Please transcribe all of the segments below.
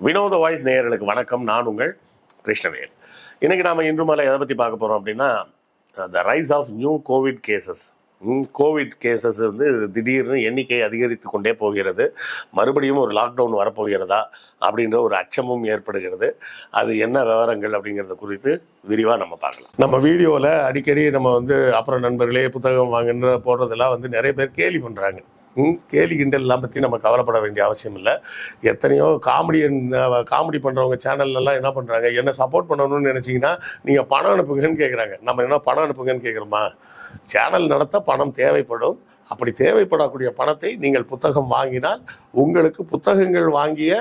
வினோத வாய்ஸ் நேயர்களுக்கு வணக்கம். நான் உங்கள் கிருஷ்ணவேல். இன்னைக்கு நாம இன்று மாலை எதை பற்றி பார்க்க போறோம் அப்படின்னா, the rise of new covid cases. Covid cases வந்து திடீர்னு எண்ணிக்கை அதிகரித்து கொண்டே போகிறது. மறுபடியும் ஒரு லாக்டவுன் வரப்போகிறதா அப்படின்ற ஒரு அச்சமும் ஏற்படுகிறது. அது என்ன விவரங்கள் அப்படிங்கிறத குறித்து விரிவாக நம்ம பார்க்கலாம். நம்ம வீடியோவில் அடிக்கடி நம்ம வந்து அப்புறம் நண்பர்களே புத்தகம் வாங்குன்ற போடுறதெல்லாம் வந்து நிறைய பேர் கேலி பண்ணுறாங்க. கேலி கிண்டல்லாம் பற்றி நம்ம கவலைப்பட வேண்டிய அவசியம் இல்லை. எத்தனையோ காமெடி பண்ணுறவங்க சேனல்லலாம் என்ன பண்ணுறாங்க, என்ன சப்போர்ட் பண்ணணும்னு நினச்சிங்கன்னா நீங்கள் பணம் அனுப்புங்கன்னு கேட்குறாங்க. நம்ம என்ன பணம் அனுப்புங்கன்னு கேட்குறோமா? சேனல் நடத்த பணம் தேவைப்படும். அப்படி தேவைப்படக்கூடிய பணத்தை நீங்கள் புத்தகம் வாங்கினால் உங்களுக்கு புத்தகங்கள் வாங்கிய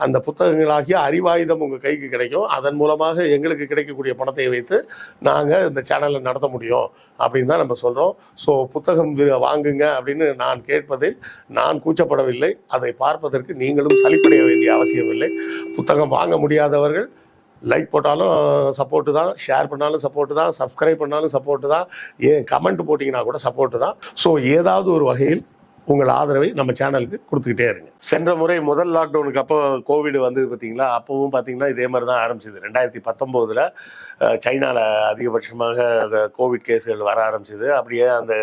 அந்த புத்தகங்களாகிய அறிவாயுதம் உங்கள் கைக்கு கிடைக்கும். அதன் மூலமாக எங்களுக்கு கிடைக்கக்கூடிய பணத்தை வைத்து நாங்கள் இந்த சேனலை நடத்த முடியும் அப்படின்னு தான் நம்ம சொல்கிறோம். ஸோ புத்தகம் வாங்குங்க அப்படின்னு நான் கேட்பதில் நான் கூச்சப்படவில்லை. அதை பார்ப்பதற்கு நீங்களும் சலிப்படைய வேண்டிய அவசியம் இல்லை. புத்தகம் வாங்க முடியாதவர்கள் லைக் போட்டாலும் சப்போர்ட்டு தான், ஷேர் பண்ணாலும் சப்போர்ட்டு தான், சப்ஸ்கிரைப் பண்ணாலும் சப்போர்ட்டு தான், ஏன் கமெண்ட் போட்டிங்கன்னா கூட சப்போர்ட்டு தான். ஸோ ஏதாவது ஒரு வகையில் உங்கள் ஆதரவை நம்ம சேனலுக்கு கொடுத்துக்கிட்டே இருங்க. சென்ற முறை முதல் லாக்டவுனுக்கு அப்போ கோவிட் வந்தது பார்த்தீங்களா, அப்போவும் பார்த்தீங்கன்னா இதே மாதிரி தான் ஆரம்பிச்சிது. 2019 சைனாவில் அதிகபட்சமாக கோவிட் கேஸுகள் வர ஆரம்பிச்சிது. அப்படியே அந்த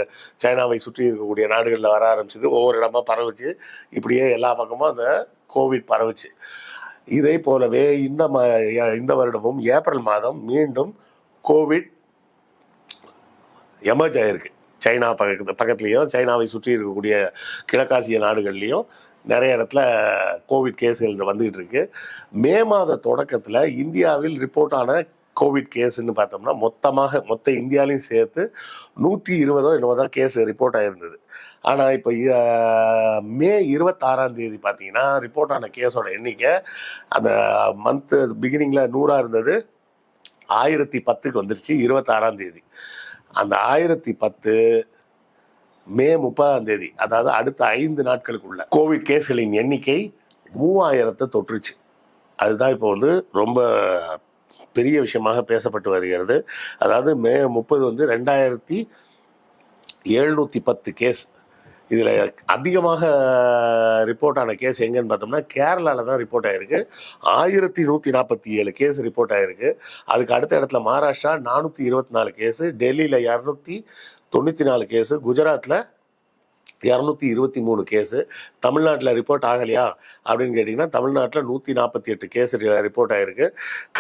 சைனாவை சுற்றி இருக்கக்கூடிய நாடுகளில் வர ஆரம்பிச்சிது. ஒவ்வொரு இடமா பரவுச்சு. இப்படியே எல்லா பக்கமும் அந்த கோவிட் பரவுச்சு. இதே போலவே இந்த வருடமும் ஏப்ரல் மாதம் மீண்டும் கோவிட் எமர்ஜ் ஆகிருக்கு. சைனா பக்கத்துலேயும் சைனாவை சுற்றி இருக்கக்கூடிய கிழக்காசிய நாடுகள்லேயும் நிறைய இடத்துல கோவிட் கேஸுகள் வந்துகிட்டு இருக்கு. மே மாத தொடக்கத்தில் இந்தியாவில் ரிப்போர்ட் ஆன கோவிட் கேஸுன்னு பார்த்தோம்னா மொத்த இந்தியாவிலையும் சேர்த்து 120 என்னவோ தான் கேஸ் ரிப்போர்ட் ஆகிருந்தது. ஆனால் இப்போ மே 26 பார்த்தீங்கன்னா ரிப்போர்ட் ஆன கேஸோட எண்ணிக்கை அந்த மந்த் பிகினிங்கில் 100 இருந்தது, 1010க்கு வந்துருச்சு 26 அந்த 1010 மே 30 அதாவது அடுத்த 5 நாட்களுக்குள்ள கோவிட் கேஸ்களின் எண்ணிக்கை 3000 தொற்றுச்சு. அதுதான் இப்போ வந்து ரொம்ப பெரிய விஷயமாக பேசப்பட்டு வருகிறது. அதாவது மே 30 வந்து 2710 கேஸ். இதில் அதிகமாக ரிப்போர்ட் ஆன கேஸ் எங்கன்னு பார்த்தோம்னா கேரளாவில் தான் ரிப்போர்ட் ஆகிருக்கு. 1147 கேஸ் ரிப்போர்ட் ஆகிருக்கு. அதுக்கு அடுத்த இடத்துல மகாராஷ்டிரா 424 கேஸு, டெல்லியில் 294 கேஸு, குஜராத்தில் 223 கேஸு. தமிழ்நாட்டில் ரிப்போர்ட் ஆகலையா அப்படின்னு கேட்டிங்கன்னா தமிழ்நாட்டில் 148 கேஸ் ரிப்போர்ட் ஆகிருக்கு.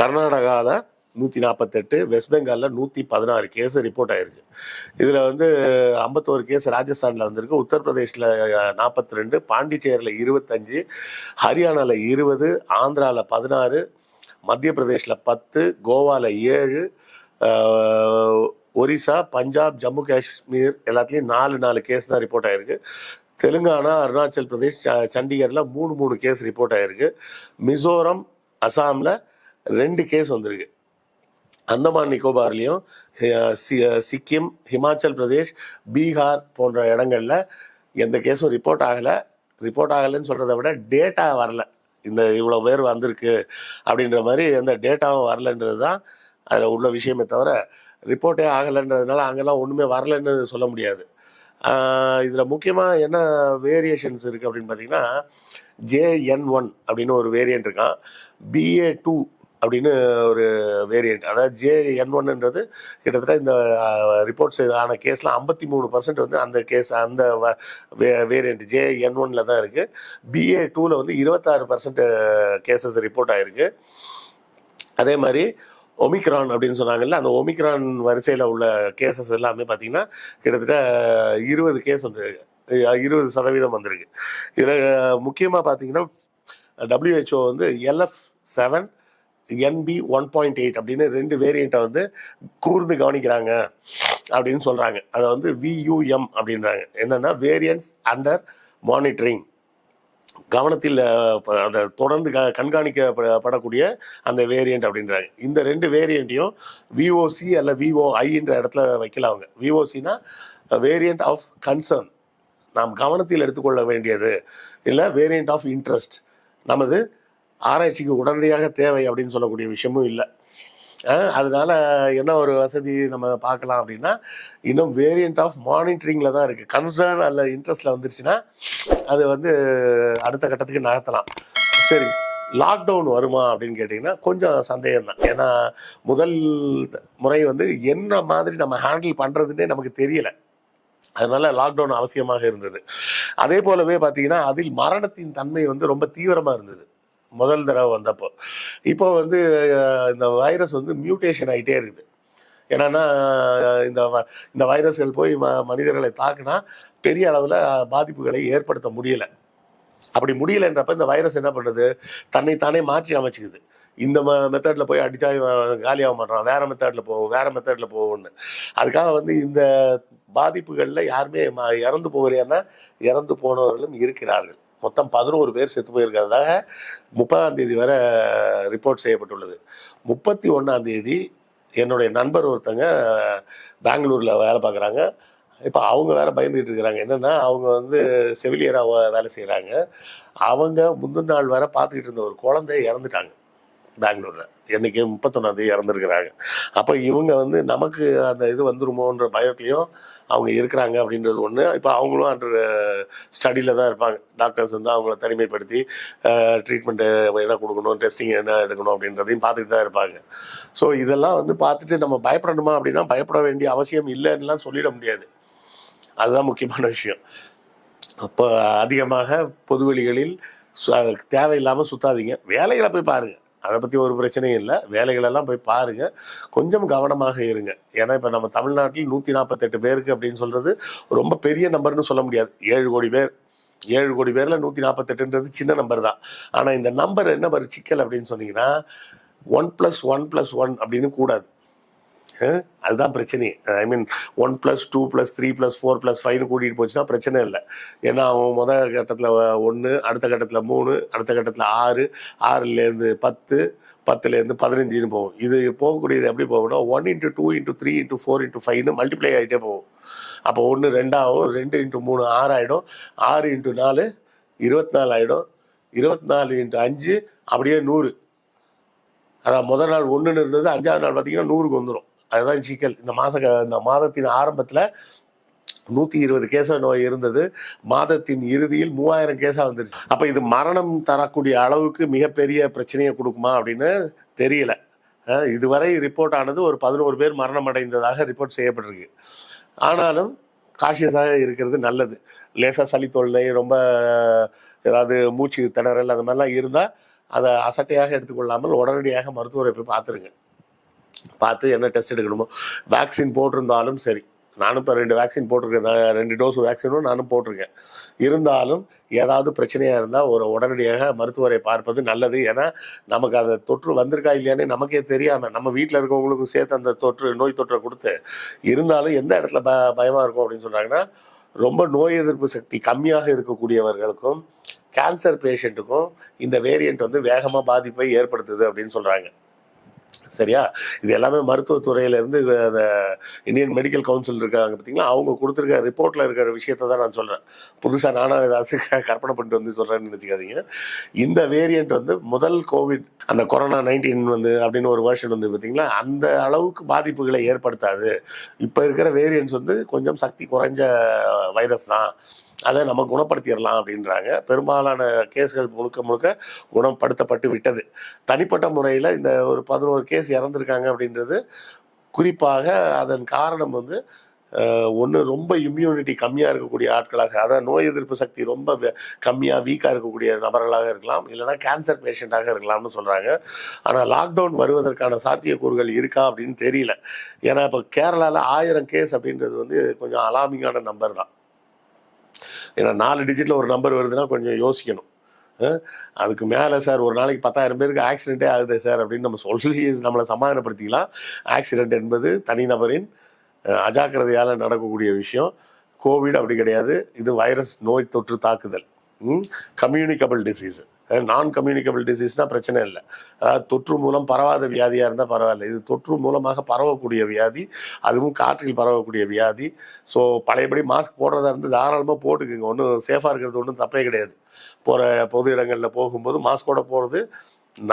கர்நாடகாவில் 148, வெஸ்ட் பெங்காலில் 116 கேஸ் ரிப்போர்ட் ஆகிருக்கு. இதில் வந்து 51 கேஸ் ராஜஸ்தானில் வந்திருக்கு, உத்தரப்பிரதேசில் 42, பாண்டிச்சேரியில் 25, ஹரியானாவில் 20, ஆந்திராவில் 16, மத்திய பிரதேசில் 10, கோவாவில் 7, ஒரிசா, பஞ்சாப், ஜம்மு காஷ்மீர் எல்லாத்துலேயும் 4 கேஸ் தான் ரிப்போர்ட் ஆகிருக்கு. தெலுங்கானா, அருணாச்சல் பிரதேஷ், சண்டிகரில் 3 கேஸ் ரிப்போர்ட் ஆகிருக்கு. மிசோரம், அசாமில் 2 கேஸ் வந்திருக்கு. அந்தமான் நிக்கோபார்லேயும் சிக்கிம், ஹிமாச்சல் பிரதேஷ், பீகார் போன்ற இடங்களில் எந்த கேஸும் ரிப்போர்ட் ஆகலைன்னு சொல்கிறத விட டேட்டா வரல. இந்த இவ்வளோ பேர் வந்திருக்கு அப்படின்ற மாதிரி எந்த டேட்டாவும் வரலன்றது தான் அதில் உள்ள விஷயமே தவிர ரிப்போர்ட்டே ஆகலைன்றதுனால அங்கெல்லாம் ஒன்றுமே வரலன்னு சொல்ல முடியாது. இதில் முக்கியமாக என்ன வேரியேஷன்ஸ் இருக்குது அப்படின்னு பார்த்தீங்கன்னா, JN1 அப்படின்னு ஒரு வேரியண்ட் இருக்கான், BA2 அப்படின்னு ஒரு வேரியண்ட். அதாவது JN1ன்றது கிட்டத்தட்ட இந்த ரிப்போர்ட்ஸ் ஆன கேஸில் 53% வந்து அந்த கேஸ் அந்த வேரியண்ட் JN1ல தான் இருக்குது. BA2ல வந்து 26% கேசஸ் ரிப்போர்ட் ஆகிருக்கு. அதே மாதிரி ஒமிக்ரான் அப்படின்னு சொன்னாங்கல்ல, அந்த ஒமிக்ரான் வரிசையில் உள்ள கேசஸ் எல்லாமே பார்த்தீங்கன்னா கிட்டத்தட்ட 20 கேஸ் வந்து 20% வந்திருக்கு. இதில் முக்கியமாக பார்த்தீங்கன்னா WHO வந்து LF7 NB 1.8 அப்படின்னு 2 வேரியண்ட்டை வந்து கூர்ந்து கவனிக்கிறாங்க அப்படின்னு சொல்கிறாங்க. அதை வந்து VUM அப்படின்றாங்க. என்னென்னா வேரியன்ட்ஸ் அண்டர் மானிட்டரிங், கவனத்தில் அதை தொடர்ந்து கண்காணிக்கப்படக்கூடிய அந்த வேரியண்ட் அப்படின்றாங்க. இந்த 2 வேரியண்ட்டையும் VOC அல்ல VOIன்ற இடத்துல வைக்கல அவங்க. VOCனா வேரியண்ட் ஆஃப் கன்சர்ன், நாம் கவனத்தில் எடுத்துக்கொள்ள வேண்டியது, இல்லை வேரியண்ட் ஆஃப் இன்ட்ரெஸ்ட், நமது ஆராய்ச்சிக்கு உடனடியாக தேவை அப்படின்னு சொல்லக்கூடிய விஷயமும் இல்லை. அதனால என்ன ஒரு வசதி நம்ம பார்க்கலாம் அப்படின்னா, இன்னும் வேரியண்ட் ஆஃப் மானிட்டரிங்கில் தான் இருக்குது. கன்சர்ன் அல்ல இன்ட்ரெஸ்ட்டில் வந்துருச்சுன்னா அது வந்து அடுத்த கட்டத்துக்கு நகர்த்தலாம். சரி, லாக்டவுன் வருமா அப்படின்னு கேட்டிங்கன்னா கொஞ்சம் சந்தேகம் தான். ஏன்னா முதல் முறை வந்து என்ன மாதிரி நம்ம ஹேண்டில் பண்ணுறதுன்னே நமக்கு தெரியல. அதனால லாக்டவுன் அவசியமாக இருந்தது. அதே போலவே பார்த்தீங்கன்னா அதில் மரணத்தின் தன்மை வந்து ரொம்ப தீவிரமாக இருந்தது முதல் தடவை வந்தப்போ. இப்போ வந்து இந்த வைரஸ் வந்து மியூட்டேஷன் ஆகிட்டே இருக்குது. என்னன்னா இந்த இந்த வைரஸ்கள் போய் மனிதர்களை தாக்குனா பெரிய அளவில் பாதிப்புகளை ஏற்படுத்த முடியலை. அப்படி முடியலைன்றப்ப இந்த வைரஸ் என்ன பண்ணுறது, தன்னைத்தானே மாற்றி அமைச்சிக்குது. இந்த மெத்தடில் போய் அடித்தா காலியாக மாட்டான், வேறு மெத்தடில் போகும், வேறு மெத்தடில் போகும்னு. அதுக்காக வந்து இந்த பாதிப்புகளில் யாருமே இறந்து போகிறேன்னா இறந்து போனவர்களும் இருக்கிறார்கள். மொத்தம் 11 பேர் செத்து போயிருக்கிறதாக 30ஆம் தேதி வரை ரிப்போர்ட் செய்யப்பட்டுள்ளது. 31ஆம் தேதி என்னுடைய நண்பர் ஒருத்தங்க பெங்களூரில் வேலை பார்க்குறாங்க. இப்போ அவங்க வேற பயந்துகிட்டு இருக்கிறாங்க. என்னென்னா அவங்க வந்து செவிலியராக வேலை செய்கிறாங்க. அவங்க முந்தின நாள் வரை பார்த்துக்கிட்டு இருந்த ஒரு குழந்தை இறந்துட்டாங்க பெங்களூரில். என்னைக்கு 31ஆம் தேதி இறந்துருக்கிறாங்க. அப்போ இவங்க வந்து நமக்கு அந்த இது வந்துருமோன்ற பயத்துலையும் அவங்க இருக்கிறாங்க அப்படின்றது ஒன்று. இப்போ அவங்களும் அண்டர் ஸ்டடியில் தான் இருப்பாங்க. டாக்டர்ஸ் வந்து அவங்கள தனிமைப்படுத்தி ட்ரீட்மெண்ட்டு என்ன கொடுக்கணும், டெஸ்டிங் என்ன எடுக்கணும் அப்படின்றதையும் பார்த்துட்டு தான் இருப்பாங்க. ஸோ இதெல்லாம் வந்து பார்த்துட்டு நம்ம பயப்படணுமா அப்படின்னா பயப்பட வேண்டிய அவசியம் இல்லைன்னுலாம் சொல்லிட முடியாது. அதுதான் முக்கியமான விஷயம். அப்போ அதிகமாக பொதுவெளிகளில் தேவையில்லாமல் சுத்தாதீங்க. வேலைகளை போய் பாருங்கள், அதை பற்றி ஒரு பிரச்சனையும் இல்லை. வேலைகளெல்லாம் போய் பாருங்கள், கொஞ்சம் கவனமாக இருங்க. ஏன்னா இப்போ நம்ம தமிழ்நாட்டில் 148 பேருக்கு அப்படின்னு சொல்கிறது ரொம்ப பெரிய நம்பர்னு சொல்ல முடியாது. 7 கோடி பேர், 7 கோடி பேரில் 148ன்றது சின்ன நம்பர் தான். ஆனால் இந்த நம்பர் என்ன ஒரு சிக்கல் அப்படின்னு சொன்னீங்கன்னா 1+1+1 அப்படின்னு கூடாது. அதுதான் பிரச்சனை. ஐ மீன் 1+2+3+4+5 கூட்டிகிட்டு போச்சுன்னா பிரச்சனை இல்லை. ஏன்னா அவன் முதல் கட்டத்தில் 1, அடுத்த கட்டத்தில் 3, அடுத்த கட்டத்தில் 6, 6லேருந்து 10, 10லேருந்து 15ன்னு போகும். இது போகக்கூடியது எப்படி போகணும், 1 × 2 × 3 × 4 × 5ன்னு மல்டிப்ளை ஆகிட்டே போகும். அப்போ 1 2 ஆகும், 2 × 3 6 ஆகிடும், 6 × 4 24 ஆகிடும், 24 × 5 அப்படியே 100. அதான் முதல் நாள் 1ன்னு இருந்தது, 5ஆவது நாள் பார்த்தீங்கன்னா 100க்கு வந்துடும். அதுதான் சிக்கல். இந்த மாதத்தின் ஆரம்பத்தில் 120 கேஸாக நோய் இருந்தது. மாதத்தின் இறுதியில் 3000 கேஸாக வந்துருச்சு. அப்போ இது மரணம் தரக்கூடிய அளவுக்கு மிகப்பெரிய பிரச்சனையை கொடுக்குமா அப்படின்னு தெரியல. இதுவரை ரிப்போர்ட் ஆனது ஒரு 11 பேர் மரணம் அடைந்ததாக ரிப்போர்ட் செய்யப்பட்டிருக்கு. ஆனாலும் காஷியஸாக இருக்கிறது நல்லது. லேசாக சளி தொல்லை, ரொம்ப ஏதாவது மூச்சு திணறல் அந்த மாதிரிலாம் இருந்தால் அதை அசட்டையாக எடுத்துக்கொள்ளாமல் உடனடியாக மருத்துவரை போய் பார்த்துருங்க. பார்த்து என்ன டெஸ்ட் எடுக்கணுமோ, வேக்சின் போட்டிருந்தாலும் சரி. நானும் இப்போ 2 வேக்சின் போட்டிருக்கேன், 2 டோஸ் வேக்சினும் நானும் போட்டிருக்கேன். இருந்தாலும் ஏதாவது பிரச்சனையாக இருந்தால் உடனடியாக மருத்துவரை பார்ப்பது நல்லது. ஏன்னா நமக்கு அந்த தொற்று வந்திருக்கா இல்லையானே நமக்கே தெரியாமல் நம்ம வீட்டில் இருக்கவங்களுக்கும் சேர்த்து அந்த நோய் தொற்றை கொடுத்து இருந்தாலும் எந்த இடத்துல பயமாக இருக்கும் அப்படின்னு சொல்கிறாங்கன்னா, ரொம்ப நோய் எதிர்ப்பு சக்தி கம்மியாக இருக்கக்கூடியவர்களுக்கும் கேன்சர் பேஷண்ட்டுக்கும் இந்த வேரியண்ட் வந்து வேகமாக பாதிப்பை ஏற்படுத்துது அப்படின்னு சொல்கிறாங்க. சரியா? இது எல்லாமே மருத்துவத்துறையிலேருந்து அந்த இந்தியன் மெடிக்கல் கவுன்சில் இருக்காங்க பார்த்தீங்களா, அவங்க கொடுத்துருக்க ரிப்போர்ட்டில் இருக்கிற விஷயத்த தான் நான் சொல்கிறேன். புதுசாக நானும் ஏதாச்சும் கற்பனை பண்ணிட்டு வந்து சொல்கிறேன்னு நினச்சிக்காதீங்க. இந்த வேரியண்ட் வந்து முதல் கோவிட் அந்த கொரோனா 19 வந்து அப்படின்னு ஒரு வேர்ஷன் வந்து பார்த்தீங்களா, அந்த அளவுக்கு பாதிப்புகளை ஏற்படுத்தாது. இப்போ இருக்கிற வேரியன்ட்ஸ் வந்து கொஞ்சம் சக்தி குறைஞ்ச வைரஸ் தான், அதை நம்ம குணப்படுத்திடலாம் அப்படின்றாங்க. பெரும்பாலான கேஸ்கள் முழுக்க குணப்படுத்தப்பட்டு விட்டது. தனிப்பட்ட முறையில் இந்த ஒரு 11 கேஸ் இறந்துருக்காங்க அப்படின்றது குறிப்பாக அதன் காரணம் வந்து ஒன்று ரொம்ப இம்யூனிட்டி கம்மியாக இருக்கக்கூடிய ஆட்களாக, அதாவது நோய் எதிர்ப்பு சக்தி ரொம்ப கம்மியாக வீக்காக இருக்கக்கூடிய நபர்களாக இருக்கலாம், இல்லைனா கேன்சர் பேஷண்ட்டாக இருக்கலாம்னு சொல்கிறாங்க. ஆனால் லாக்டவுன் வருவதற்கான சாத்தியக்கூறுகள் இருக்கா அப்படின்னு தெரியல. ஏன்னா இப்போ கேரளாவில் 1000 கேஸ் அப்படின்றது வந்து கொஞ்சம் அலாமிங்கான நம்பர் தான். ஏன்னா 4 டிஜிட்டில் ஒரு நம்பர் வருதுன்னா கொஞ்சம் யோசிக்கணும். அதுக்கு மேலே சார் ஒரு நாளைக்கு 10,000 பேருக்கு ஆக்சிடென்ட்டே ஆகுது சார் அப்படின்னு நம்ம சொல்லி நம்மளை சமாதானப்படுத்திக்கலாம். ஆக்சிடென்ட் என்பது தனிநபரின் அஜாக்கிரதையால் நடக்கக்கூடிய விஷயம். கோவிட் அப்படி கிடையாது. இது வைரஸ் நோய் தொற்று தாக்குதல், கம்யூனிகபிள் டிசீஸ். நான் கம்யூனிகபிள் டிசீஸ்னால் பிரச்சனை இல்லை. அதாவது தொற்று மூலம் பரவாத வியாதியாக இருந்தால் பரவாயில்ல. இது தொற்று மூலமாக பரவக்கூடிய வியாதி, அதுவும் காற்றில் பரவக்கூடிய வியாதி. ஸோ பழையபடி மாஸ்க் போடுறதா இருந்து தாராளமாக போட்டுக்குங்க, ஒன்றும் சேஃபாக இருக்கிறது ஒன்றும் தப்பே கிடையாது. போகிற பொது இடங்களில் போகும்போது மாஸ்கோட போகிறது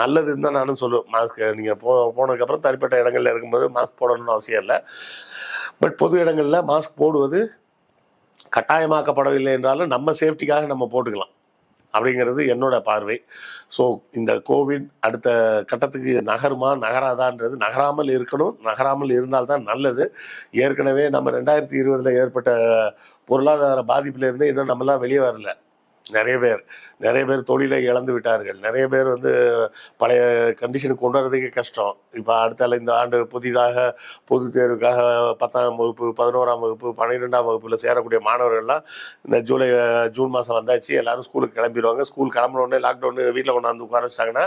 நல்லதுன்னு தான் நானும் சொல்லுவேன். மாஸ்க் நீங்கள் போனதுக்கப்புறம் தனிப்பட்ட இடங்களில் இருக்கும்போது மாஸ்க் போடணும்னு அவசியம் இல்லை. பட் பொது இடங்களில் மாஸ்க் போடுவது கட்டாயமாக்கப்படவில்லை என்றாலும் நம்ம சேஃப்டிக்காக நம்ம போட்டுக்கலாம். அப்படிங்கிறது என்னோட பார்வை. ஸோ இந்த கோவிட் அடுத்த கட்டத்துக்கு நகருமா நகராதான்றது நகராமல் இருக்கணும். நகராமல் இருந்தால்தான் நல்லது. ஏற்கனவே நம்ம 2020 ஏற்பட்ட பொருளாதார பாதிப்பிலிருந்து இன்னும் நம்மலாம் வெளியே வரல. நிறைய பேர் தொழிலை இழந்து விட்டார்கள். நிறைய பேர் பழைய கண்டிஷனுக்கு கொண்டு வரதுக்கே கஷ்டம். இப்போ அடுத்தால இந்த ஆண்டு புதிதாக பொது தேர்வுக்காக 10ஆம் வகுப்பு 11ஆம் வகுப்பு 12ஆம் வகுப்பில் சேரக்கூடிய மாணவர்கள்லாம் இந்த ஜூன் மாதம் வந்தாச்சு. எல்லாரும் ஸ்கூலுக்கு கிளம்பிடுவாங்க. ஸ்கூல் கிளம்பினோடனே லாக்டவுன் வீட்டில் கொண்டாந்து உட்கார வச்சிட்டாங்கன்னா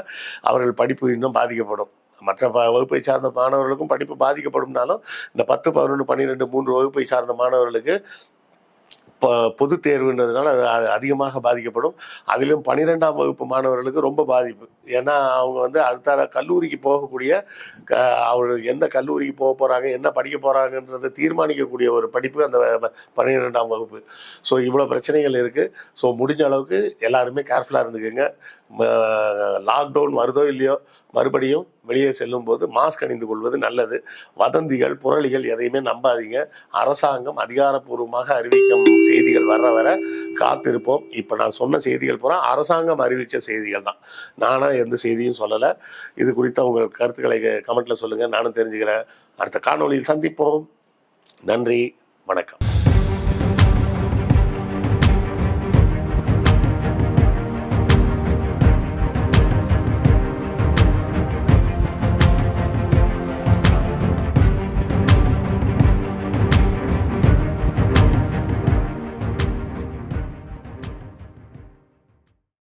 அவர்கள் படிப்பு இன்னும் பாதிக்கப்படும். மற்ற வகுப்பை சார்ந்த மாணவர்களுக்கும் படிப்பு பாதிக்கப்படும்னாலும் இந்த 10, 11, 12, 3 வகுப்பை சார்ந்த மாணவர்களுக்கு பொது தேர்வுன்றதுனால அது அதிகமாக பாதிக்கப்படும். அதிலும் 12ஆம் வகுப்பு மாணவர்களுக்கு ரொம்ப பாதிப்பு. ஏன்னா அவங்க அடுத்த கல்லூரிக்கு போகக்கூடிய அவர்கள் எந்த கல்லூரிக்கு போக போகிறாங்க, என்ன படிக்க போகிறாங்கன்றதை தீர்மானிக்கக்கூடிய ஒரு படிப்பு அந்த 12ஆம் வகுப்பு. ஸோ இவ்வளோ பிரச்சனைகள் இருக்குது. ஸோ முடிஞ்ச அளவுக்கு எல்லாருமே கேர்ஃபுல்லாக இருந்துக்குங்க. லாக்டவுன் வருதோ இல்லையோ மறுபடியும் வெளியே செல்லும் போது மாஸ்க் அணிந்து கொள்வது நல்லது. வதந்திகள் புரளிகள் எதையுமே நம்பாதீங்க. அரசாங்கம் அதிகாரப்பூர்வமாக அறிவிக்கும் செய்திகள் வர வர காத்திருப்போம். இப்போ நான் சொன்ன செய்திகள் பூரா அரசாங்கம் அறிவித்த செய்திகள் தான். நானா எந்த செய்தியும் சொல்லலை. இது குறித்த உங்கள் கருத்துக்களை கமெண்ட்ல சொல்லுங்கள், நானும் தெரிஞ்சுக்கிறேன். அடுத்த காணொளியில் சந்திப்போம். நன்றி, வணக்கம்.